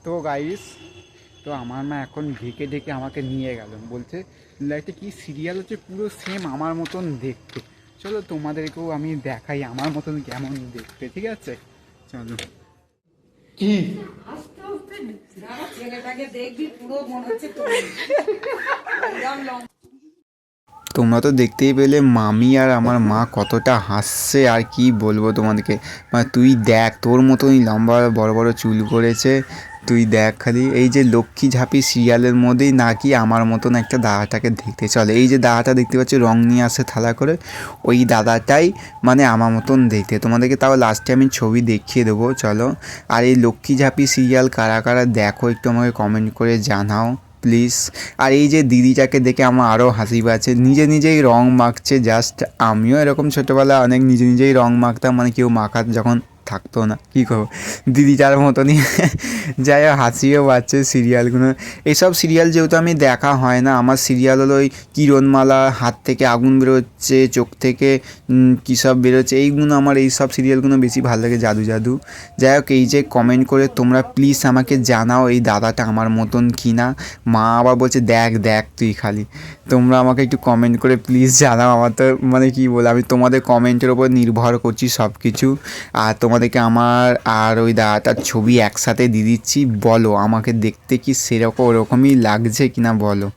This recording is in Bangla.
তো গাইস, তো আমার মা এখন ঢেকে ঢেকে আমাকে নিয়ে গেল, বলছে একটা কি সিরিয়াল হচ্ছে পুরো সেম আমার মতন দেখতে। চলো তোমাদেরকেও আমি দেখাই আমার মতন কেমন দেখতে, ঠিক আছে? চলো। কি আস্তে আস্তে যারা ছেলেটাকে দেখবি পুরো মনে হচ্ছে একদম তোমরা তো দেখতেই পেলে মামি আর আমার মা কতটা হাসছে, আর কি বলবো তোমাদেরকে। মানে তুই দেখ, তোর মতনই লম্বা বড় বড় চুল করেছে, তুই দেখ খালি। এই যে লক্ষ্মী ঝাঁপি সিরিয়ালের মধ্যেই নাকি আমার মতন একটা দাদাটাকে দেখতে চলে। এই যে দাদাটা দেখতে পাচ্ছি রং নিয়ে আসে থালা করে, ওই দাদাটাই মানে আমার মতন দেখতে। তোমাদেরকে তাও লাস্টে আমি ছবি দেখিয়ে দেবো, চলো। আর এই লক্ষ্মী ঝাঁপি সিরিয়াল কারা কারা দেখো একটু আমাকে কমেন্ট করে জানাও প্লিজ। আর এই যে দিদিটাকে দেখে আমার আরও হাসি পাচ্ছে, নিজে নিজেই রং মাখছে। জাস্ট আমিও এরকম ছোটোবেলায় অনেক নিজে নিজেই রং মাখতাম, মানে কেউ মাখার যখন থাকতো না, কী করবো, দিদিটার মতনই। যাই হোক, হাসিও পাচ্ছে সিরিয়ালগুলো। এইসব সিরিয়াল যেহেতু আমি দেখা হয় না, আমার সিরিয়াল হলো ওই কিরণমালা, হাত থেকে আগুন বেরোচ্ছে, চোখ থেকে কী সব বেরোচ্ছে, এইগুলো আমার এই সব সিরিয়ালগুলো বেশি ভালো লাগে, জাদু জাদু। যাই হোক, এই যে কমেন্ট করে তোমরা প্লিজ আমাকে জানাও এই দাদাটা আমার মতন কি না। মা আবার বলছে দেখ দেখ তুই খালি। তোমরা আমাকে একটু কমেন্ট করে প্লিজ জানাও। আমার তো মানে কী বলে, আমি তোমাদের কমেন্টের ওপর নির্ভর করছি সব কিছু। আর তোমাদেরকে আমার আর ওই দাদাটার ছবি একসাথে দিয়ে দিচ্ছি, বলো আমাকে দেখতে কি সেরকম ওরকমই লাগছে কি না বলো।